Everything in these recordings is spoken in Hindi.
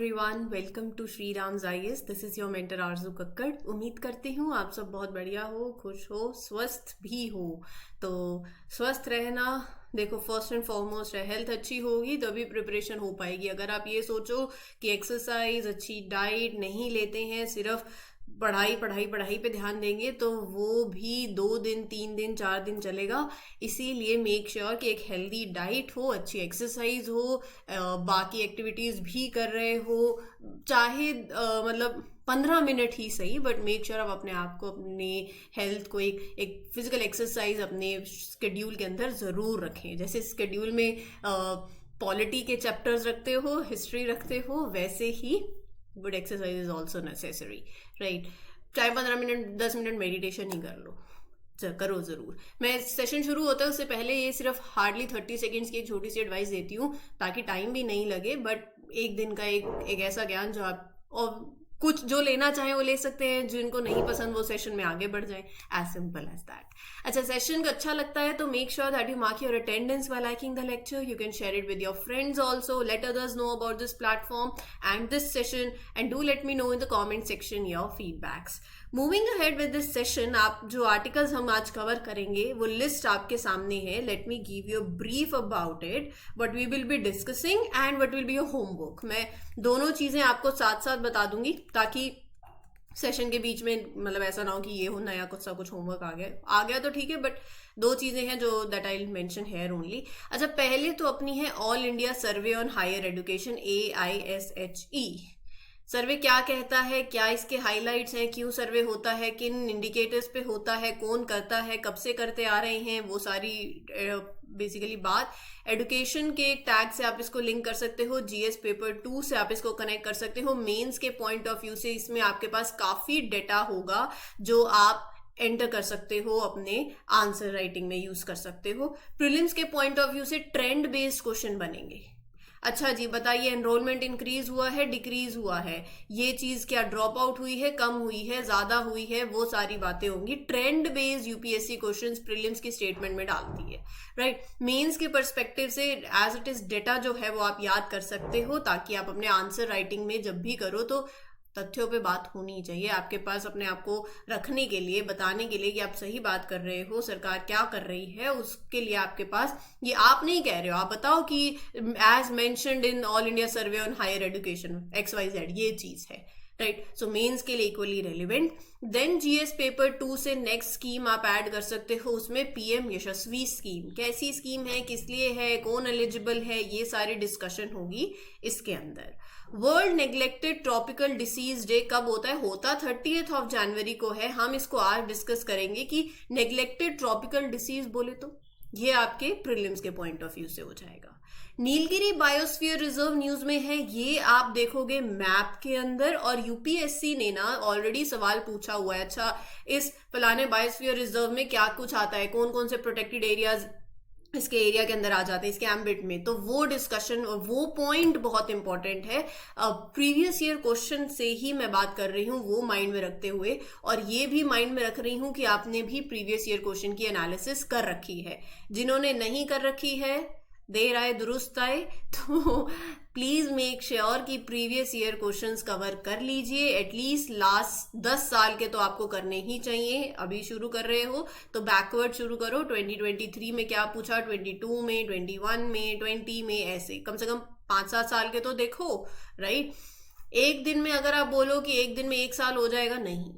Everyone, welcome to Shri Ram's IAS. This is your mentor Arzoo Kakkar. उम्मीद करती हूँ आप सब बहुत बढ़िया हो, खुश हो, स्वस्थ भी हो। तो स्वस्थ रहना, देखो फर्स्ट एंड फॉरमोस्ट है, हेल्थ अच्छी होगी तभी प्रिपरेशन हो पाएगी। अगर आप ये सोचो कि एक्सरसाइज, अच्छी डाइट नहीं लेते हैं, सिर्फ पढ़ाई पढ़ाई पढ़ाई पे ध्यान देंगे तो वो भी 2 दिन 3 दिन 4 दिन चलेगा। इसीलिए मेक श्योर कि एक हेल्दी डाइट हो, अच्छी एक्सरसाइज हो, बाकी एक्टिविटीज़ भी कर रहे हो, चाहे मतलब 15 मिनट ही सही, बट मेक श्योर आप अपने आप को, अपने हेल्थ को एक फिजिकल एक्सरसाइज अपने स्केड्यूल के अंदर ज़रूर रखें। जैसे स्केड्यूल में पॉलिटी के चैप्टर्स रखते हो, हिस्ट्री रखते हो, वैसे ही good exercise is also necessary, right. चाहे 15 मिनट 10 मिनट मेडिटेशन ही कर लो, करो ज़रूर। मैं सेशन शुरू होता है उससे पहले ये सिर्फ हार्डली 30 सेकेंड्स की एक छोटी सी एडवाइस देती हूँ ताकि टाइम भी नहीं लगे, बट एक दिन का एक ऐसा ज्ञान जो आप, और कुछ जो लेना चाहें वो ले सकते हैं, जिनको नहीं पसंद वो सेशन में आगे बढ़ जाएं, एज सिंपल एज दैट। अच्छा, सेशन को अच्छा लगता है तो make sure that you mark your attendance while liking the lecture. You can share it with your friends also, let others know about this platform and this session, and do let me know in the comment section your feedbacks. Moving ahead with this session, आप जो आर्टिकल्स हम आज कवर करेंगे वो लिस्ट आपके सामने है। Let me give you a brief about it, what we will be discussing and what will be your homework. मैं दोनों चीज़ें आपको साथ साथ बता दूंगी ताकि सेशन के बीच में मतलब ऐसा ना हो कि ये हो नया कुछ सा कुछ होमवर्क आ गया तो ठीक है, बट दो चीज़ें हैं जो that I mention here only. अच्छा, पहले तो अपनी है all India survey on higher education, AISHE। Survey क्या कहता है, क्या इसके हाइलाइट्स हैं, क्यों सर्वे होता है, किन इंडिकेटर्स पे होता है, कौन करता है, कब से करते आ रहे हैं, वो सारी बेसिकली बात। एडुकेशन के टैग से आप इसको लिंक कर सकते हो, GS पेपर 2 से आप इसको कनेक्ट कर सकते हो। मेंस के पॉइंट ऑफ व्यू से इसमें आपके पास काफ़ी डेटा होगा जो आप एंटर कर सकते हो, अपने आंसर राइटिंग में यूज कर सकते हो। प्रीलिम्स के पॉइंट ऑफ व्यू से ट्रेंड बेस्ड क्वेश्चन बनेंगे। अच्छा जी, बताइए एनरोलमेंट इंक्रीज हुआ है, डिक्रीज हुआ है, ये चीज क्या ड्रॉप आउट हुई है, कम हुई है, ज्यादा हुई है, वो सारी बातें होंगी। Trend based UPSC questions prelims की स्टेटमेंट में डालती है, राइट। मेंस के पर्सपेक्टिव से एज इट इज डेटा जो है वो आप याद कर सकते हो ताकि आप अपने आंसर राइटिंग में जब भी करो तो तथ्यों पे बात होनी चाहिए आपके पास, अपने आप को रखने के लिए, बताने के लिए कि आप सही बात कर रहे हो, सरकार क्या कर रही है, उसके लिए आपके पास, ये आप नहीं कह रहे हो, आप बताओ कि as mentioned in all India survey on higher education XYZ ये चीज है, राइट। सो मेंस के लिए equally relevant. Then GS paper 2 से नेक्स्ट स्कीम आप ऐड कर सकते हो, उसमें PM यशस्वी स्कीम, कैसी स्कीम है, किस लिए है, कौन एलिजिबल है, ये सारी डिस्कशन होगी इसके अंदर। World neglected tropical disease day कब होता है? होता 30 जनवरी को है। हम इसको आज डिस्कस करेंगे कि नेग्लेक्टेड ट्रॉपिकल डिसीज बोले तो ये आपके प्रीलिम्स के पॉइंट ऑफ व्यू से हो जाएगा। नीलगिरी बायोस्फीयर रिजर्व न्यूज में है, ये आप देखोगे मैप के अंदर, और यूपीएससी ने ना ऑलरेडी सवाल पूछा हुआ है, अच्छा इस फलाने बायोस्फीयर रिजर्व में क्या कुछ आता है, कौन कौन से प्रोटेक्टेड एरियाज इसके एरिया के अंदर आ जाते हैं, इसके एम्बिट में, तो वो डिस्कशन, वो पॉइंट बहुत इंपॉर्टेंट है। प्रीवियस ईयर क्वेश्चन से ही मैं बात कर रही हूँ, वो माइंड में रखते हुए, और ये भी माइंड में रख रही हूँ कि आपने भी प्रीवियस ईयर क्वेश्चन की एनालिसिस कर रखी है। जिन्होंने नहीं कर रखी है, देर आए दुरुस्त आए, तो प्लीज मेक श्योर कि प्रीवियस ईयर क्वेश्चंस कवर कर लीजिए। एटलीस्ट लास्ट 10 साल के तो आपको करने ही चाहिए। अभी शुरू कर रहे हो तो बैकवर्ड शुरू करो, 2023 में क्या पूछा, 22 में, 21 में, 20 में, ऐसे कम से कम 5-7 साल के तो देखो, राइट। एक दिन में अगर आप बोलो कि एक दिन में 1 साल हो जाएगा, नहीं,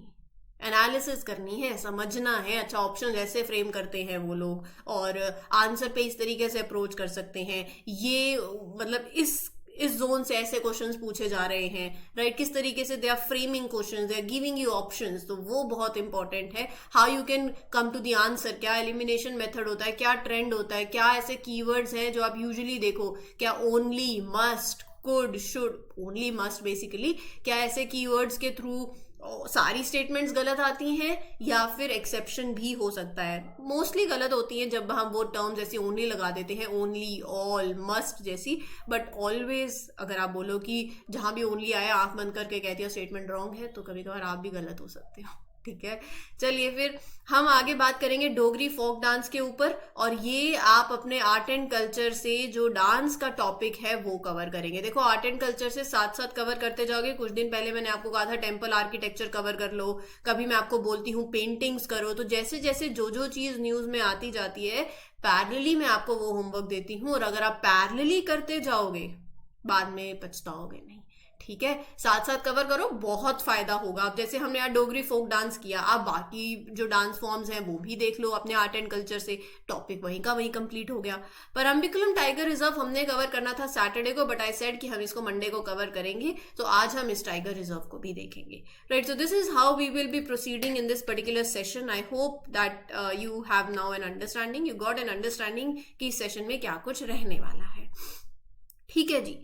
एनालिसिस करनी है, समझना है। अच्छा, ऑप्शन ऐसे फ्रेम करते हैं वो लोग, और आंसर पे इस तरीके से अप्रोच कर सकते हैं, ये मतलब इस जोन से ऐसे क्वेश्चंस पूछे जा रहे हैं, राइट। किस तरीके से they are framing questions, they are giving you options, तो वो बहुत इंपॉर्टेंट है। How you can come to the answer, क्या एलिमिनेशन मेथड होता है, क्या ट्रेंड होता है, क्या ऐसे कीवर्ड्स हैं जो आप यूजुअली देखो, क्या only, must, could, should, only must basically, क्या ऐसे कीवर्ड्स के थ्रू सारी स्टेटमेंट्स गलत आती हैं या फिर एक्सेप्शन भी हो सकता है। मोस्टली गलत होती हैं जब हम वो टर्म्स जैसे ओनली लगा देते हैं, ओनली, ऑल, मस्ट जैसी, बट ऑलवेज अगर आप बोलो कि जहां भी ओनली आया आंख बंद करके कहती है स्टेटमेंट रॉन्ग है, तो कभी कभार आप भी गलत हो सकते हो, ठीक है, चलिए फिर हम आगे बात करेंगे डोगरी फोक डांस के ऊपर, और ये आप अपने आर्ट एंड कल्चर से जो डांस का टॉपिक है वो कवर करेंगे। देखो आर्ट एंड कल्चर से साथ साथ कवर करते जाओगे। कुछ दिन पहले मैंने आपको कहा था टेम्पल आर्किटेक्चर कवर कर लो, कभी मैं आपको बोलती हूँ पेंटिंग्स करो। तो जैसे जैसे जो चीज न्यूज में आती जाती है पैरेलली मैं आपको वो होमवर्क देती हूँ, और अगर आप पैरेलली करते जाओगे बाद में पछताओगे नहीं। ठीक है, साथ साथ कवर करो, बहुत फायदा होगा। अब जैसे हमने यार डोगरी फोक डांस किया, आप बाकी जो डांस फॉर्म्स हैं वो भी देख लो अपने आर्ट एंड कल्चर से, टॉपिक वहीं का वहीं कंप्लीट हो गया। परम्बिकुलम टाइगर रिजर्व हमने कवर करना था सैटरडे को, बट आई सेड कि हम इसको मंडे को कवर करेंगे, तो आज हम इस टाइगर रिजर्व को भी देखेंगे। Right, so this is how we will be proceeding in this particular session. I hope that you have now an understanding, you got an understanding कि इस सेशन में क्या कुछ रहने वाला है। ठीक है जी,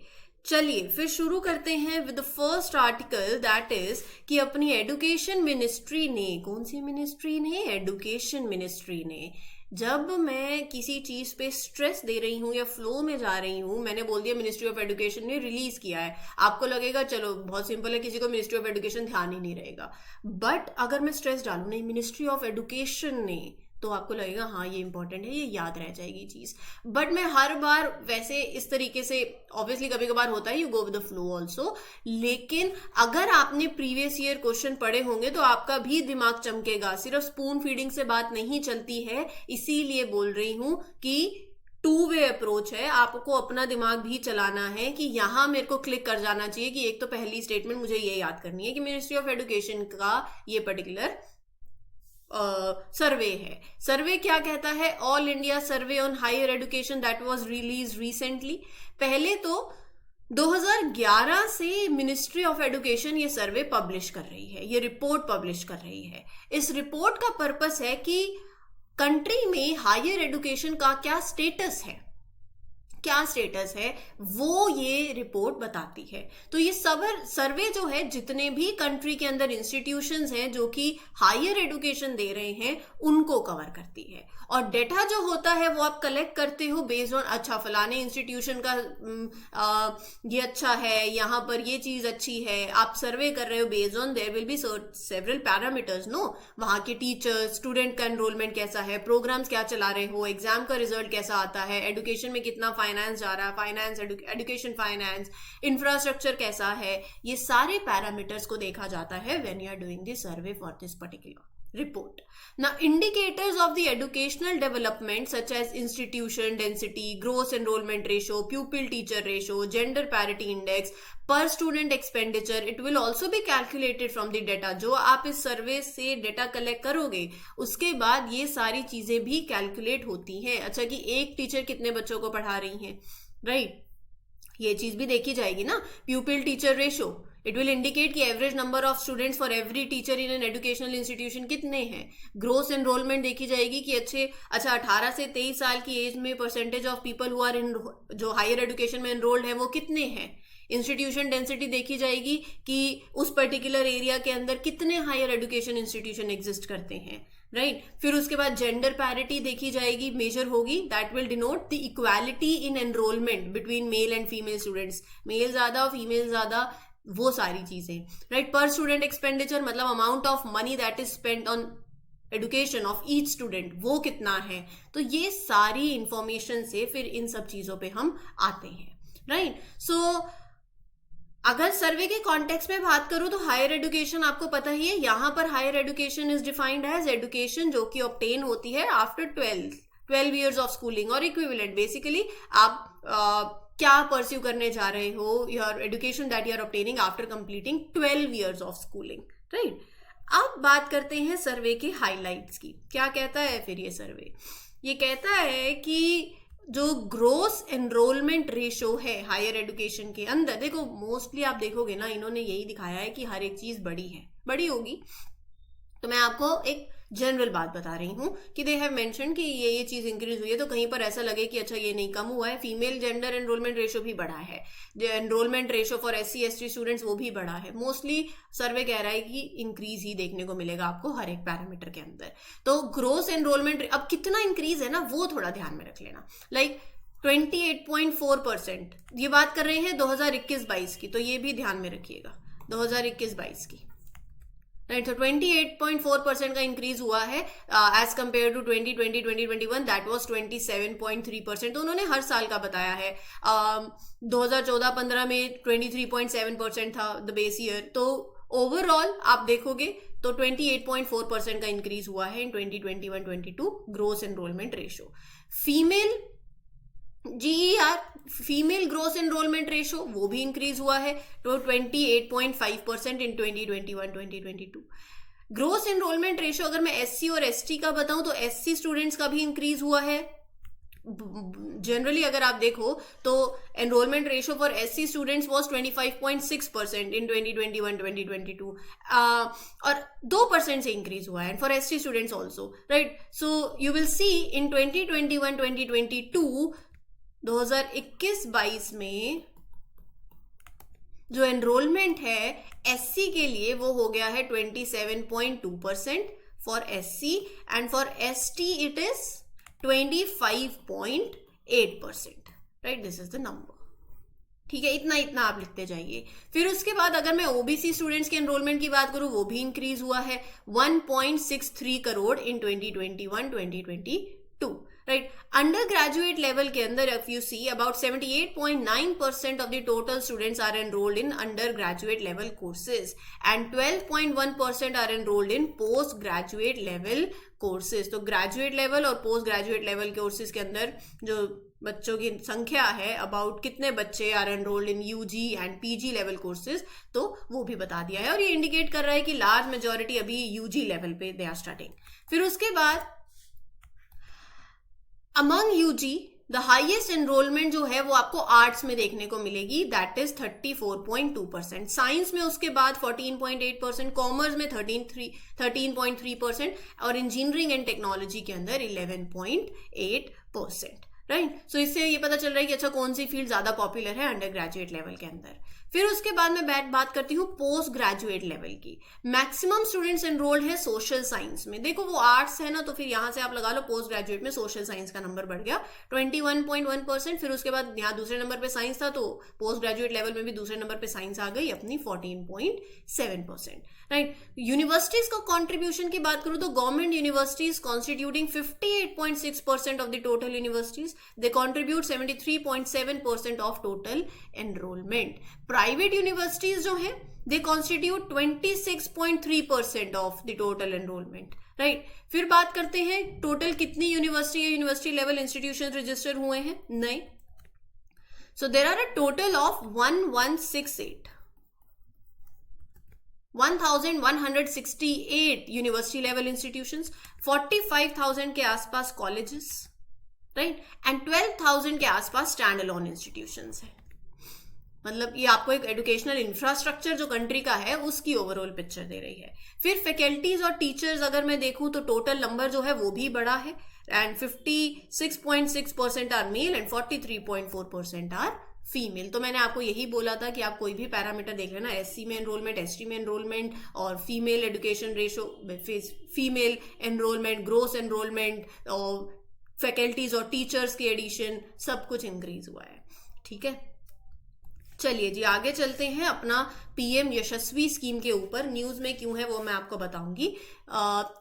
चलिए फिर शुरू करते हैं with the first article, that is कि अपनी एजुकेशन मिनिस्ट्री ने, कौन सी मिनिस्ट्री ने, एजुकेशन मिनिस्ट्री ने, जब मैं किसी चीज पे स्ट्रेस दे रही हूँ या फ्लो में जा रही हूँ, मैंने बोल दिया मिनिस्ट्री ऑफ एजुकेशन ने रिलीज किया है। आपको लगेगा चलो बहुत सिंपल है, किसी को मिनिस्ट्री ऑफ एजुकेशन ध्यान ही नहीं रहेगा, बट अगर मैं स्ट्रेस डालू नहीं मिनिस्ट्री ऑफ एजुकेशन ने, तो आपको लगेगा हाँ ये इंपॉर्टेंट है, ये याद रह जाएगी चीज। बट मैं हर बार वैसे इस तरीके से, ऑब्वियसली कभी कभार होता है, you go with the flow also, लेकिन अगर आपने प्रीवियस ईयर क्वेश्चन पढ़े होंगे तो आपका भी दिमाग चमकेगा। सिर्फ स्पून फीडिंग से बात नहीं चलती है, इसीलिए बोल रही हूं कि टू वे अप्रोच है, आपको अपना दिमाग भी चलाना है कि यहां मेरे को क्लिक कर जाना चाहिए कि एक तो पहली स्टेटमेंट मुझे ये याद करनी है कि मिनिस्ट्री ऑफ एजुकेशन का ये पर्टिकुलर सर्वे है। सर्वे क्या कहता है? All India survey on higher education that was released recently. पहले तो 2011 से मिनिस्ट्री ऑफ एजुकेशन ये सर्वे पब्लिश कर रही है, ये रिपोर्ट पब्लिश कर रही है। इस रिपोर्ट का पर्पस है कि कंट्री में हायर एजुकेशन का क्या स्टेटस है, क्या स्टेटस है वो ये रिपोर्ट बताती है। तो ये सर्वे जो है जितने भी कंट्री के अंदर इंस्टीट्यूशंस हैं जो कि हायर एजुकेशन दे रहे हैं उनको कवर करती है। और डेटा जो होता है वो आप कलेक्ट करते हो बेस्ड ऑन, अच्छा फलाने इंस्टीट्यूशन का ये अच्छा है, यहाँ पर ये चीज अच्छी है, आप सर्वे कर रहे हो based on, there will be several parameters no, वहाँ के टीचर्स, स्टूडेंट का एनरोलमेंट कैसा है, प्रोग्राम्स क्या चला रहे हो, एग्जाम का रिजल्ट कैसा आता है, एजुकेशन में कितना फाइनेंस जा रहा है, फाइनेंस एजुकेशन फाइनेंस, इंफ्रास्ट्रक्चर कैसा है, ये सारे पैरामीटर्स को देखा जाता है when you are doing this survey for this particular report. Now, indicators of the educational development such as institution density, gross enrollment ratio, pupil teacher ratio, gender parity index, per student expenditure, it will also be calculated from the data. जो आप इस सर्वे से डेटा कलेक्ट करोगे उसके बाद ये सारी चीजें भी कैलकुलेट होती हैं। अच्छा कि एक टीचर कितने बच्चों को पढ़ा रही हैं, राइट, ये चीज भी देखी जाएगी ना। Pupil teacher ratio, it will indicate कि average number of students for every teacher in an educational institution कितने हैं। ग्रोस एनरोलमेंट देखी जाएगी कि अच्छा 18 से 23 साल की एज में percentage of people who are in जो हायर एजुकेशन में एनरोल्ड है वो कितने हैं। इंस्टीट्यूशन डेंसिटी देखी जाएगी कि उस पर्टिकुलर एरिया के अंदर कितने हायर एजुकेशन इंस्टीट्यूशन एग्जिस्ट करते हैं, राइट। फिर उसके बाद जेंडर पैरिटी देखी जाएगी, मेजर होगी, that will denote the equality in enrolment between male and female students, male ज्यादा फीमेल ज्यादा, वो सारी चीजें, राइट। पर स्टूडेंट एक्सपेंडिचर मतलब amount of money that is spent on education of each student, वो कितना है। तो ये सारी इंफॉर्मेशन से फिर इन सब चीजों पे हम आते हैं, राइट। सो अगर सर्वे के कॉन्टेक्स्ट में बात करूं तो हायर एजुकेशन आपको पता ही है, यहां पर higher education is defined as education जो कि ऑब्टेन होती है आफ्टर 12 ईयर्स ऑफ स्कूलिंग और इक्विवेलेंट। बेसिकली आप क्या परस्यू करने जा रहे हो, your education that you are obtaining after completing 12 years of schooling, right. अब बात करते हैं सर्वे के हाइलाइट्स की। क्या कहता है फिर ये सर्वे? ये कहता है कि जो ग्रोस एनरोलमेंट रेशो है हायर एजुकेशन के अंदर, देखो मोस्टली आप देखोगे ना, इन्होंने यही दिखाया है कि हर एक चीज बड़ी है, बड़ी होगी। तो मैं आपको एक जनरल बात बता रही हूँ कि दे हैव मेंशन कि ये चीज इंक्रीज हुई है, तो कहीं पर ऐसा लगे कि अच्छा ये नहीं कम हुआ है। फीमेल जेंडर एनरोलमेंट रेशो भी बढ़ा है, जो enrolment ratio for SC ST students वो भी बढ़ा है। मोस्टली सर्वे कह रहा है कि इंक्रीज ही देखने को मिलेगा आपको हर एक पैरामीटर के अंदर। तो ग्रोस एनरोलमेंट अब कितना इंक्रीज है ना, वो थोड़ा ध्यान में रख लेना। लाइक 28.4%, ये बात कर रहे हैं 2021-22 की, तो ये भी ध्यान में रखिएगा 2021-22 की, राइट। तो 28.4% का इंक्रीज हुआ है as compare to 2020-2021 that was 27.3%। तो उन्होंने हर साल का बताया है। 2014-15 में 23.7% था द बेस ईयर। तो ओवरऑल आप देखोगे तो 28.4% का इंक्रीज हुआ है in 2021-22 gross enrolment ratio. Female GER female gross enrolment ratio वो भी इंक्रीज हुआ है तो 28.5% इन 2021-2022। ग्रोस एनरोलमेंट रेशो अगर मैं SC और ST का बताऊं तो SC स्टूडेंट्स का भी इंक्रीज हुआ है। जनरली अगर आप देखो तो enrolment ratio for SC students was 25.6% इन 2021-2022 और 2% से इंक्रीज हुआ है for ST students also, right. So you will see in 2021-2022 2021-22 में जो एनरोलमेंट है SC के लिए वो हो गया है 27.2% for SC and for ST it is 25.8%, right. This is the number, ठीक है। इतना आप लिखते जाइए। फिर उसके बाद अगर मैं OBC स्टूडेंट्स के एनरोलमेंट की बात करूं वो भी इंक्रीज हुआ है 1.63 crore in 2021-2022, right. Undergraduate level के अंदर if you see about 78.9% of the total students are enrolled in undergraduate level courses and 12.1% are enrolled in postgraduate level courses. तो ग्रेजुएट लेवल और पोस्ट ग्रेजुएट लेवल कोर्सेज के अंदर जो बच्चों की संख्या है अबाउट कितने बच्चे are enrolled in UG and PG level courses तो वो भी बता दिया है और ये इंडिकेट कर रहा है कि लार्ज मेजॉरिटी अभी UG लेवल पे दे आर स्टार्टिंग। फिर उसके बाद among UG the highest enrolment जो है वो आपको आर्ट्स में देखने को मिलेगी दैट इज 34.2%, साइंस में उसके बाद 14.8%, कॉमर्स में 13.3% और इंजीनियरिंग एंड टेक्नोलॉजी के अंदर 11.8%, राइट। सो इससे ये पता चल रहा है कि अच्छा कौन सी फील्ड ज्यादा पॉपुलर है अंडर ग्रेजुएट लेवल के अंदर। फिर उसके बाद मैं बात करती हूँ पोस्ट ग्रेजुएट लेवल की। मैक्सिमम स्टूडेंट्स एनरोल्ड है सोशल साइंस में। देखो वो आर्ट्स है ना तो फिर यहाँ से आप लगा लो पोस्ट ग्रेजुएट में सोशल साइंस का नंबर बढ़ गया 21.1%। फिर उसके बाद यहाँ दूसरे नंबर पे साइंस था तो पोस्ट ग्रेजुएट लेवल में भी दूसरे नंबर पे साइंस आ गई अपनी 14.7%, राइट। यूनिवर्सिटीज का कॉन्ट्रीब्यूशन की बात करूँ तो government universities constituting 58.6% of the total universities, they contribute 73.7% of total enrolment. Private universities जो है they constitute 26.3% of the total enrolment, right. फिर बात करते हैं टोटल कितनी यूनिवर्सिटी या यूनिवर्सिटी लेवल इंस्टीट्यूशन रजिस्टर हुए हैं नए। So there are a total of 1168 university level institutions, 45,000 के आसपास कॉलेजेस, राइट, एंड 12,000 के आसपास स्टैंड अलोन इंस्टीट्यूशंस है। मतलब ये आपको एक एजुकेशनल इंफ्रास्ट्रक्चर जो कंट्री का है उसकी ओवरऑल पिक्चर दे रही है। फिर फैकल्टीज और टीचर्स अगर मैं देखूं तो टोटल नंबर जो है वो भी बड़ा है and 56.6% are male and 43.4% are female. तो मैंने आपको यही बोला था कि आप कोई भी पैरामीटर देख लेना, SC में एनरोलमेंट, ST में एनरोलमेंट और female education ratio, female enrolment, gross enrolment और फैकल्टीज और टीचर्स की एडिशन सब कुछ इंक्रीज हुआ है, ठीक है। चलिए जी आगे चलते हैं अपना PM यशस्वी स्कीम के ऊपर। न्यूज में क्यों है वो मैं आपको बताऊंगी।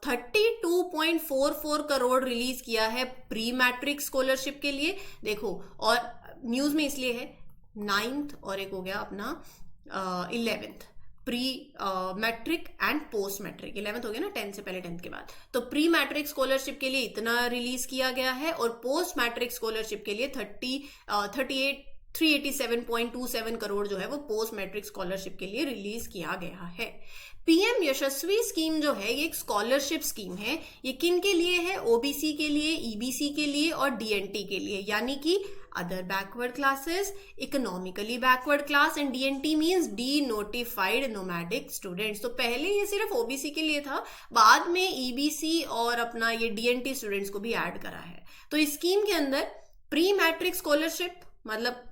32.44 करोड़ रिलीज किया है प्री मैट्रिक स्कॉलरशिप के लिए। देखो और न्यूज में इसलिए है 9th और एक हो गया अपना 11th pre matric and post matric. 11th हो गया ना 10th से पहले 10th के बाद। तो प्री मैट्रिक स्कॉलरशिप के लिए इतना रिलीज किया गया है और पोस्ट मैट्रिक स्कॉलरशिप के लिए 387.27 करोड़ जो है वो पोस्ट मैट्रिक स्कॉलरशिप के लिए रिलीज किया गया है। PM यशस्वी स्कीम जो है ये एक स्कॉलरशिप स्कीम है। ये किन के लिए है? OBC के लिए, EBC के लिए और DNT के लिए, यानी कि other backward classes, economically backward class and DNT means D notified nomadic students. तो पहले ये सिर्फ OBC के लिए था, बाद में EBC और अपना ये DNT स्टूडेंट्स को भी ऐड करा है। तो इस स्कीम के अंदर प्री मैट्रिक स्कॉलरशिप मतलब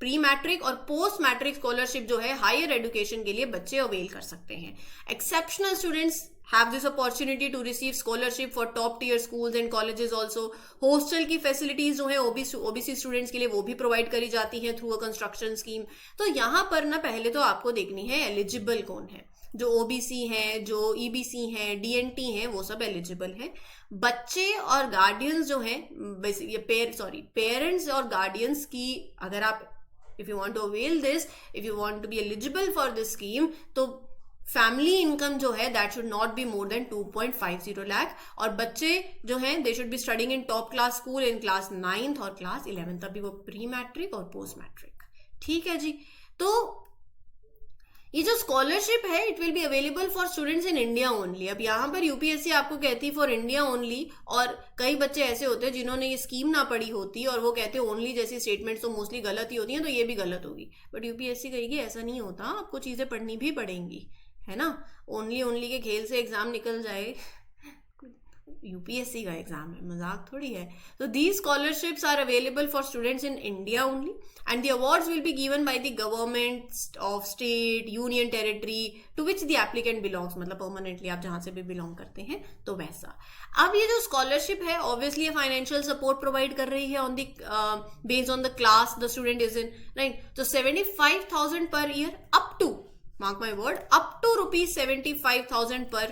प्री मैट्रिक और पोस्ट मैट्रिक स्कॉलरशिप जो है हायर एजुकेशन के लिए बच्चे अवेल कर सकते हैं। Exceptional students have this opportunity to receive scholarship for top tier schools and colleges also. Hostel की फैसिलिटीज जो है ओबीसी स्टूडेंट्स के लिए वो भी प्रोवाइड करी जाती हैं थ्रू अ कंस्ट्रक्शन स्कीम. तो यहाँ पर ना पहले तो आपको देखनी है एलिजिबल कौन है. जो ओबीसी हैं, जो ईबीसी हैं, डीएनटी हैं, वो सब एलिजिबल हैं. बच्चे और गार्डियंस जो हैं, पेरेंट्स और गार्डियंस की, अगर आप if you want to avail this, if you want to be eligible for this scheme, तो फैमिली इनकम जो है that should not be more than 2.50 lakh. और बच्चे जो हैं they should be studying in top class school in class 9th और क्लास 11th, अभी वो प्री मैट्रिक और पोस्ट मैट्रिक. ठीक है जी. तो ये जो स्कॉलरशिप है it will be available for students in India only. अब यहाँ पर यूपीएससी आपको कहती है फॉर इंडिया ओनली, और कई बच्चे ऐसे होते हैं जिन्होंने ये स्कीम ना पढ़ी होती और वो कहते हैं ओनली जैसी स्टेटमेंट्स तो मोस्टली गलत ही होती हैं, तो ये भी गलत होगी. बट यूपीएससी कहेगी ऐसा नहीं होता, आपको चीज़ें पढ़नी भी पड़ेंगी, है ना. ओनली के खेल से एग्जाम निकल जाए, यूपीएससी का एग्जाम है, मजाक थोड़ी है. तो these scholarships are available for students in India only and the awards will be given by the government of state, union territory to which the applicant belongs, मतलब परमानेंटली आप जहां से भी बिलोंग करते हैं तो वैसा. अब ये जो स्कॉलरशिप है ऑब्वियसली फाइनेंशियल सपोर्ट प्रोवाइड कर रही है on the based on the class the student is in, right. तो 75,000 per year up to, mark my word, up to rupees 75,000 per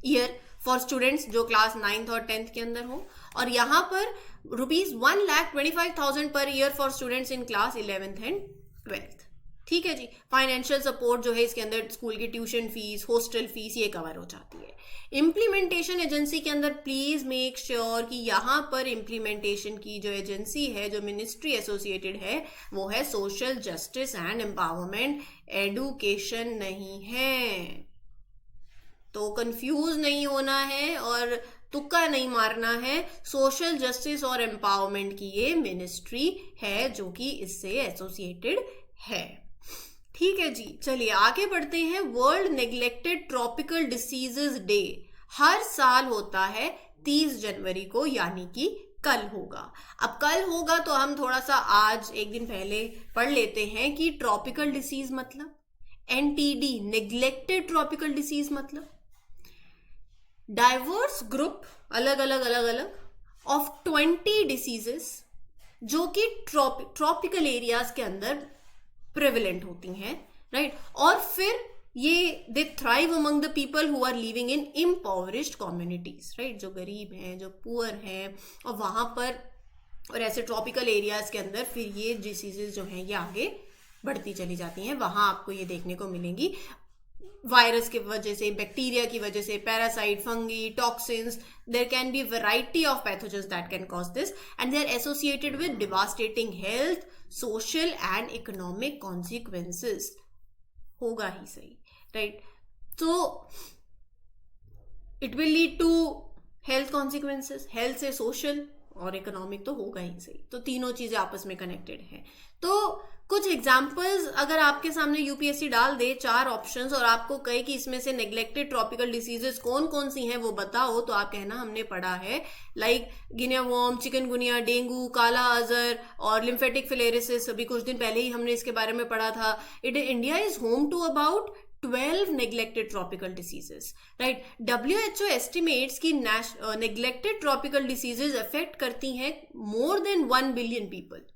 year for students जो क्लास 9th और 10th के अंदर हो. और यहाँ पर rupees 1,25,000 per year for students in class 11th and 12th. ठीक है जी. फाइनेंशियल सपोर्ट जो है इसके अंदर स्कूल की ट्यूशन फीस, हॉस्टल फीस, ये कवर हो जाती है. इम्प्लीमेंटेशन एजेंसी के अंदर प्लीज मेक श्योर कि यहाँ पर इम्प्लीमेंटेशन की जो एजेंसी है, जो मिनिस्ट्री एसोसिएटेड है, वो है social justice and empowerment, education नहीं है. तो कंफ्यूज नहीं होना है और तुक्का नहीं मारना है. सोशल जस्टिस और एम्पावरमेंट की ये मिनिस्ट्री है जो कि इससे एसोसिएटेड है. ठीक है जी. चलिए आगे बढ़ते हैं. World neglected tropical diseases day हर साल होता है 30 जनवरी को, यानी कि कल होगा. अब कल होगा तो हम थोड़ा सा आज एक दिन पहले पढ़ लेते हैं कि ट्रॉपिकल डिसीज मतलब, एनटीडी नेग्लेक्टेड ट्रॉपिकल डिसीज मतलब डाइवर्स ग्रुप, अलग अलग ऑफ 20 डिसीजेस जो कि ट्रॉपिकल एरियाज के अंदर प्रेवलेंट होती हैं, राइट. और फिर ये they thrive among the people who are living in impoverished communities, right. जो गरीब हैं, जो पुअर हैं, और वहां पर और ऐसे ट्रॉपिकल एरियाज के अंदर फिर ये डिसीजेस जो हैं ये आगे बढ़ती चली जाती हैं. वहां आपको ये देखने को मिलेंगी वायरस की वजह से, बैक्टीरिया की वजह से, parasite, fungi, toxins. There can be variety of pathogens that can cause this and they are associated with devastating health, social and economic consequences. होगा ही सही, राइट. तो it will lead to health consequences, health से सोशल और इकोनॉमिक तो होगा ही सही. तो तीनों चीजें आपस में कनेक्टेड हैं. तो कुछ एग्जाम्पल्स अगर आपके सामने यूपीएससी डाल दे 4 ऑप्शंस और आपको कहे कि इसमें से नेग्लेक्टेड ट्रॉपिकल डिसीजेस कौन कौन सी हैं वो बताओ, तो आप कहना हमने पढ़ा है like guinea worm, chikungunya, dengue, kala azar और लिम्फेटिक फिलेरिसिस. अभी कुछ दिन पहले ही हमने इसके बारे में पढ़ा था. India is home to about 12 neglected tropical diseases, right. WHO estimates कि neglected tropical diseases affect करती हैं more than 1 billion people.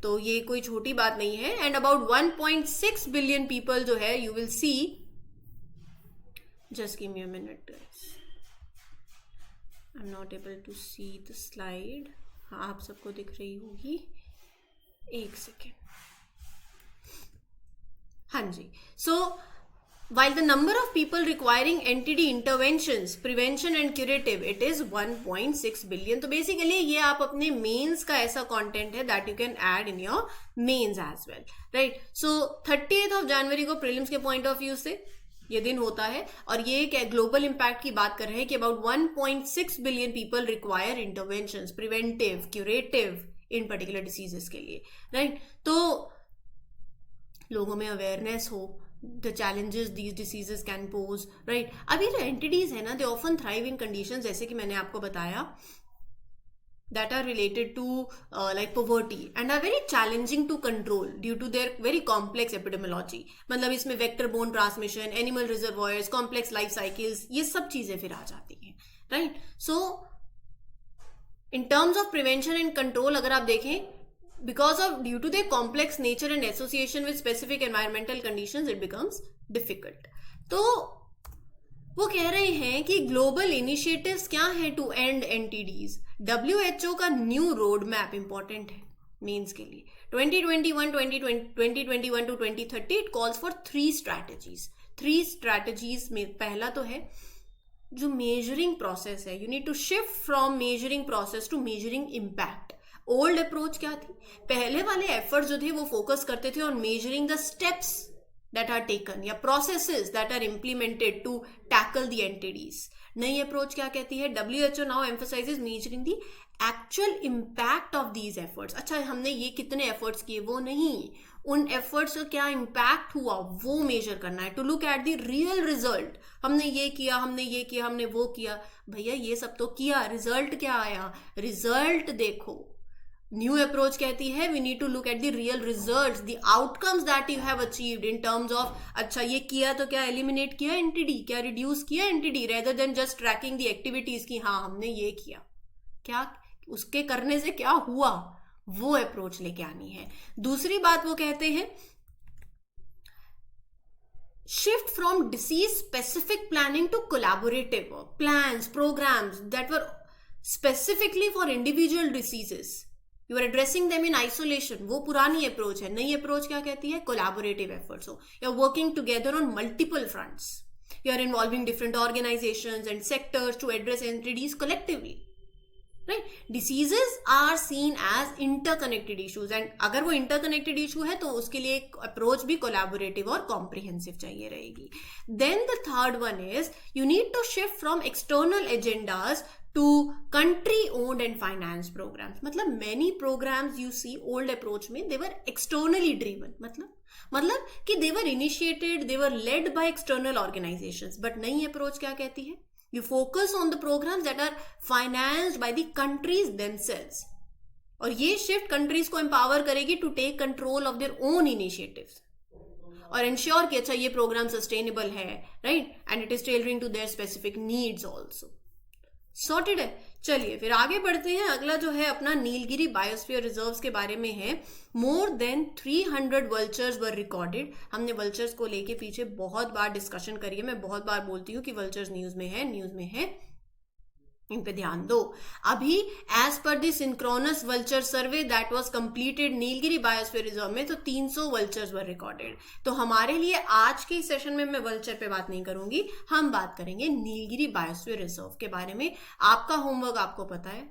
तो ये कोई छोटी बात नहीं है. एंड अबाउट 1.6 बिलियन पीपल जो है you will see, just give me a minute guys, I am not able to see the slide. हाँ आप सबको दिख रही होगी, एक सेकेंड. हाँ जी. सो while the number of people requiring NTD interventions, prevention and curative, it is 1.6 billion. तो basically ये आप अपने मेंस का ऐसा कंटेंट है that you can add in your mains as well, right. So 30th of January को प्रीलिम्स के पॉइंट ऑफ व्यू से ये दिन होता है और ये क्या ग्लोबल इम्पैक्ट की बात कर रहे हैं कि about 1.6 billion people require interventions, preventive, curative in particular diseases के लिए, राइट. तो लोगों में अवेयरनेस हो the challenges these diseases can pose, right. अब ये जो entities है ना, they often thrive in conditions, जैसे कि मैंने आपको बताया that are related to like poverty and are very challenging to control due to their very complex epidemiology. मतलब इसमें vector borne transmission, animal reservoirs, complex life cycles, ये सब चीजें फिर आ जाती हैं, right? So in terms of prevention and control अगर आप देखें, because of due to their complex nature and association with specific environmental conditions, it becomes difficult. तो वो कह रहे हैं कि ग्लोबल इनिशिएटिव्स क्या है टू एंड एनटीडीज. WHO का न्यू रोड मैप इंपॉर्टेंट है मेंस के लिए. 2021 to 2030 it calls for 3 strategies. 3 strategies में पहला तो है जो मेजरिंग प्रोसेस है. You need to shift from measuring process to measuring impact. Old approach क्या थी? पहले वाले एफर्ट जो थे वो फोकस करते थे on measuring the steps that are taken या processes that are implemented to tackle the entities. नई अप्रोच क्या कहती है? WHO now emphasizes measuring the actual impact of these efforts. अच्छा, हमने ये कितने efforts किए वो नहीं, उन efforts का क्या impact हुआ वो measure करना है. To look at the real result. हमने ये किया, हमने ये किया, हमने वो किया. भैया ये सब तो किया, result क्या आया? Result देखो. न्यू अप्रोच कहती है we need to look at the real results, the outcomes that you have achieved in terms of अच्छा ये किया तो क्या एलिमिनेट किया एंटिटी, क्या रिड्यूस किया entity, rather than just tracking the activities की हाँ हमने ये किया, क्या उसके करने से क्या हुआ, वो अप्रोच लेके आनी है. दूसरी बात वो कहते हैं shift from disease specific planning to collaborative work, plans, programs that were specifically for individual diseases. You are addressing them in isolation. वो पुरानी अप्रोच है. नई अप्रोच क्या कहती है? कोलैबोरेटिव एफर्ट्स हो. You are working together on multiple fronts. You are involving different organizations and sectors to address entities collectively. Right? Diseases are seen as interconnected issues and अगर वो interconnected issue है तो उसके लिए एक अप्रोच भी कोलैबोरेटिव और कॉम्प्रिहेंसिव चाहिए रहेगी. Then the third one is you need to shift from external agendas to country owned and financed programs. मतलब many programs you see old approach में they were externally driven. मतलब कि they were initiated, they were led by external organizations. But नई approach क्या कहती है? You focus on the programs that are financed by the countries themselves. और ये shift countries को empower करेगी to take control of their own initiatives. और ensure कि अच्छा ये program sustainable है, right? And it is tailoring to their specific needs also. Sorted है. चलिए फिर आगे बढ़ते हैं. अगला जो है अपना नीलगिरी बायोस्फीयर रिजर्व्स के बारे में है. मोर देन 300 वल्चर्स वर रिकॉर्डेड. हमने वल्चर्स को लेके पीछे बहुत बार डिस्कशन करी है. मैं बहुत बार बोलती हूँ कि वल्चर्स न्यूज में है, इन पे ध्यान दो. अभी एज पर the synchronous vulture survey that was completed Nilgiri biosphere reserve में तो 300 वल्चर्स वर रिकॉर्डेड. तो हमारे लिए आज के सेशन में मैं वल्चर पे बात नहीं करूंगी, हम बात करेंगे नीलगिरी बायोस्फीयर रिजर्व के बारे में. आपका होमवर्क आपको पता है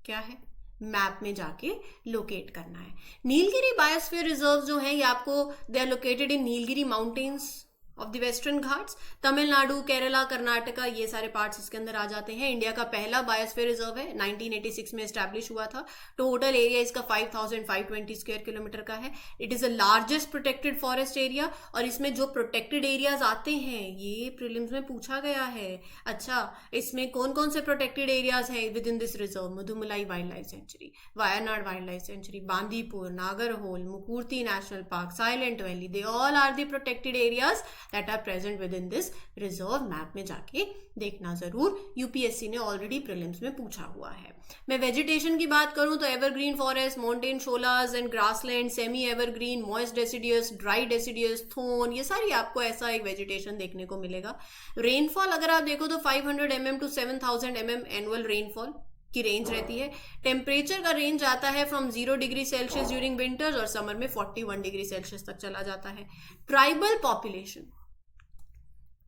क्या है? मैप में जाके लोकेट करना है. नीलगिरी बायोस्फीयर रिजर्व जो है ये आपको they are located in Nilgiri mountains of the western Ghats. Tamil Nadu, Kerala, Karnataka ये सारे पार्ट्स इसके अंदर आ जाते हैं. इंडिया का पहला बायोस्फीयर रिजर्व है, 1986 में एस्टैब्लिश हुआ था. टोटल एरिया इसका 5520 स्क्वायर किलोमीटर का है. It is the largest protected forest area. और इसमें जो प्रोटेक्टेड एरियाज आते हैं ये प्रीलिम्स में पूछा गया है. अच्छा, इसमें कौन कौन से प्रोटेक्टेड एरियाज हैं within this reserve? Mudumalai Wildlife Sanctuary, Wayanad Wildlife Sanctuary, Bandipur, Nagarhole, Mukurthi National Park, Silent Valley, they all are the protected areas that are present within this reserve. Map में जाके देखना जरूर, यूपीएससी ने ऑलरेडी प्रीलिम्स में पूछा हुआ है. मैं वेजिटेशन की बात करूं तो evergreen forest, mountain sholas and grassland, semi evergreen, moist deciduous, dry deciduous, thorn, ये सारी आपको ऐसा एक वेजिटेशन देखने को मिलेगा. रेनफॉल अगर आप देखो तो 500 mm to 7000 mm annual rainfall की रेंज रहती है. टेम्परेचर का रेंज आता है from 0 degree Celsius during winters और समर में 41 डिग्री सेल्सियस तक चला जाता है. ट्राइबल पॉपुलेशन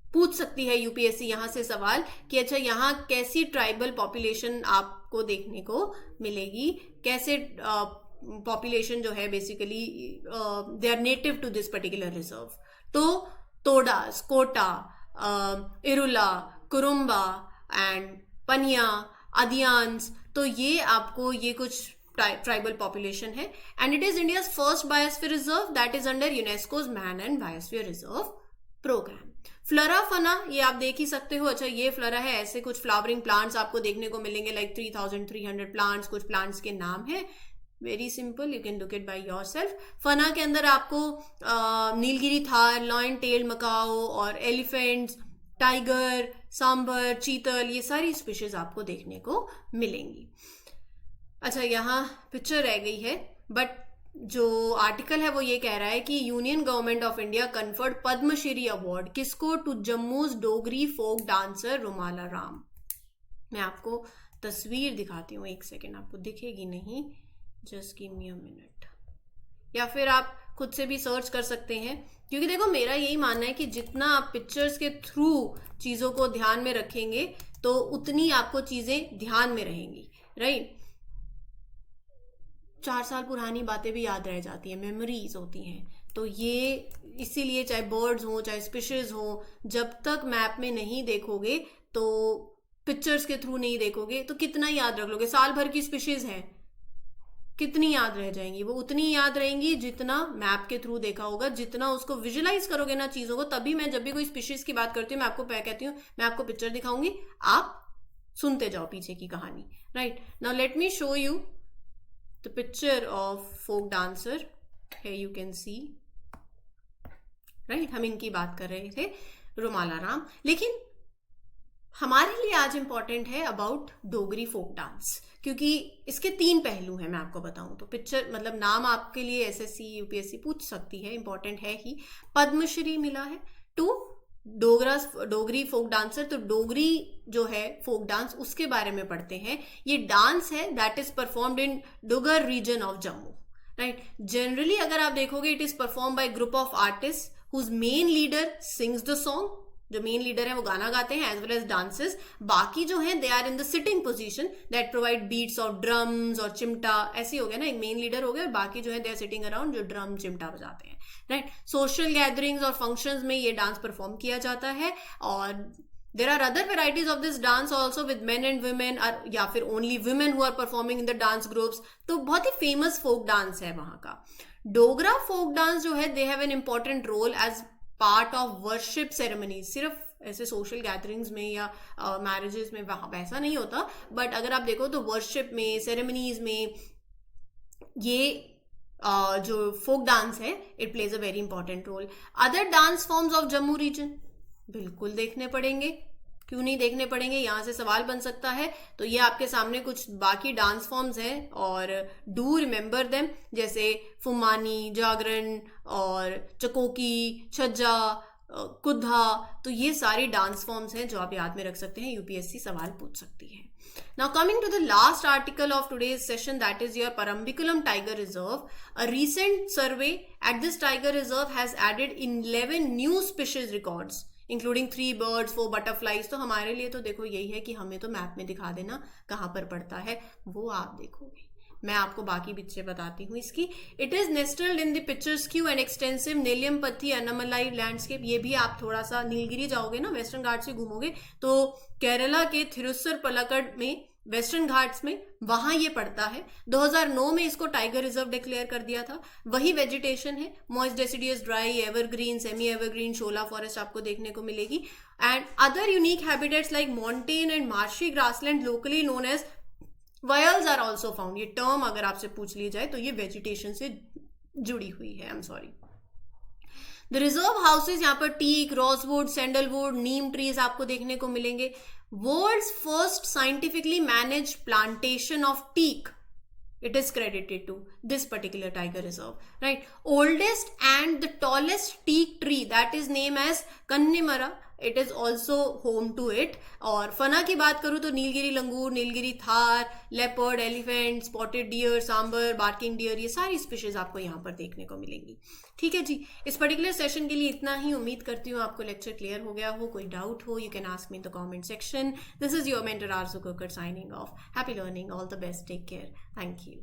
पूछ सकती है यूपीएससी यहां से सवाल कि अच्छा यहाँ कैसी ट्राइबल पॉपुलेशन आपको देखने को मिलेगी, कैसे पॉपुलेशन जो है basically they are native to this particular reserve. तो तोडास, कोटा, इरुला, कुरुम्बा एंड पनिया, अदियान्स, तो ये आपको ये कुछ ट्राइबल पॉपुलेशन है. And it is India's first biosphere reserve that is under UNESCO's man and biosphere reserve programme. Flora fauna ये आप देख ही सकते हो। अच्छा, ये फ्लोरा है, ऐसे कुछ फ्लावरिंग प्लांट्स आपको देखने को मिलेंगे, लाइक 3300 प्लांट्स। कुछ प्लांट्स के नाम है, very simple, you can look it by yourself. Fauna के अंदर आपको Nilgiri tahr, lion tail macaque और एलिफेंट्स, टाइगर, सांबर, चीतल, ये सारी स्पीशीज आपको देखने को मिलेंगी। अच्छा, यहाँ पिक्चर रह गई है, बट जो आर्टिकल है वो ये कह रहा है कि union government of India conferred Padma Shri award किसको? To Jammu's Dogri folk dancer Rumala Ram. मैं आपको तस्वीर दिखाती हूँ, एक सेकेंड, आपको दिखेगी नहीं, just give me a minute, या फिर आप खुद से भी सर्च कर सकते हैं। क्योंकि देखो, मेरा यही मानना है कि जितना आप पिक्चर्स के थ्रू चीज़ों को ध्यान में रखेंगे तो उतनी आपको चीज़ें ध्यान में रहेंगी, राइट? 4 साल पुरानी बातें भी याद रह जाती हैं, मेमोरीज होती हैं। तो ये इसीलिए चाहे बर्ड्स हो चाहे स्पीशीज हो, जब तक मैप में नहीं देखोगे, तो पिक्चर्स के थ्रू नहीं देखोगे, तो कितना याद रख लोगे? साल भर की स्पीशीज हैं, कितनी याद रह जाएंगी? वो उतनी याद रहेंगी जितना मैप के थ्रू देखा होगा, जितना उसको विजुलाइज करोगे ना चीज़ों को। तभी मैं जब भी कोई स्पीशीज की बात करती हूँ, मैं आपको कहती हूँ मैं आपको पिक्चर दिखाऊंगी, आप सुनते जाओ पीछे की कहानी, right? Now let me show you the picture of folk dancer. Here you can see, right? हम इनकी बात कर रहे थे, रुमाला राम। लेकिन हमारे लिए आज इंपॉर्टेंट है अबाउट डोगरी फोक डांस, क्योंकि इसके 3 पहलू हैं। मैं आपको बताऊं तो पिक्चर मतलब नाम आपके लिए एसएससी यूपीएससी पूछ सकती है, इंपॉर्टेंट है ही। पद्मश्री मिला है टू डोगरी फोक डांसर। तो डोगरी जो है फोक डांस, उसके बारे में पढ़ते हैं। ये डांस है that is performed in Duggar region of Jammu, right? Generally अगर आप देखोगे, it is perform by group of artist whose main leader sings the song. जो मेन लीडर है वो गाना गाते हैं एज वेल एज डांसेस। बाकी जो है they are in the sitting position that provide beats of drums और चिमटा। ऐसे हो गया ना, एक मेन लीडर हो गया और बाकी जो है दे आर सिटिंग अराउंड, जो ड्रम चिमटा बजाते हैं, राइट? सोशल गैदरिंग्स और फंक्शंस में ये डांस परफॉर्म किया जाता है। और there are other varieties of this dance also with men and women, या फिर only women who are performing in the dance groups. तो बहुत ही फेमस फोक डांस है वहां का। डोगरा फोक डांस जो है, they have an important role as part of worship ceremony. सिर्फ ऐसे सोशल गैदरिंग्स में या मैरिजेस में वहाँ वैसा नहीं होता, बट अगर आप देखो तो वर्शिप में, सेरेमनीज में ये जो फोक डांस है, it plays a very important role. Other dance forms of Jammu region बिल्कुल देखने पड़ेंगे, क्यों नहीं देखने पड़ेंगे? यहाँ से सवाल बन सकता है। तो ये आपके सामने कुछ बाकी डांस फॉर्म्स हैं, और डू रिमेंबर देम, जैसे फुमानी, जागरण और चकोकी, छज्जा, कुद्धा। तो ये सारी डांस फॉर्म्स हैं जो आप याद में रख सकते हैं, यूपीएससी सवाल पूछ सकती है। Now coming to the last article of today's session, that is your Parambiculam Tiger Reserve. A recent survey at this tiger reserve has added 11 new species records, including 3 birds, 4 butterflies. तो हमारे लिए तो देखो यही है कि हमें तो मैप में दिखा देना कहाँ पर पड़ता है, वो आप देखोगे। मैं आपको बाकी पिक्चर बताती हूँ इसकी। It is nestled in the picturesque and extensive Nelliampathy Anamalai landscape. ये भी आप थोड़ा सा नीलगिरी जाओगे ना, वेस्टर्न घाट से घूमोगे तो केरला के थिरुसर पलक्कड़ में, वेस्टर्न घाट्स में, वहां ये पड़ता है। 2009 में इसको टाइगर रिजर्व डिक्लेयर कर दिया था। वही वेजिटेशन है, moist deciduous, dry, evergreen, semi evergreen, shola forest आपको देखने को मिलेगी। And other unique habitats like montane and marshy grassland locally known as vayals are also found. ये टर्म अगर आपसे पूछ ली जाए तो ये वेजिटेशन से जुड़ी हुई है। I am sorry. The reserve houses, यहाँ पर teak, rosewood, sandalwood, neem trees आपको देखने को मिलेंगे। World's first scientifically manage plantation of teak, it is credited to this particular tiger reserve, right? Oldest and the tallest teak tree, that is named as Kannimara, it is also home to it. और फना की बात करूँ तो Nilgiri langur, Nilgiri tahr, leopard, elephant, spotted deer, sambar, barking deer, ये सारी स्पीशीज आपको यहाँ पर देखने को मिलेंगी। ठीक है जी, इस पर्टिकुलर सेशन के लिए इतना ही। उम्मीद करती हूँ आपको लेक्चर क्लियर हो गया हो। कोई डाउट हो, you can ask me in the comment section. This is your mentor Arzoo Kakkar signing off. Happy learning, all the best, take care, thank you.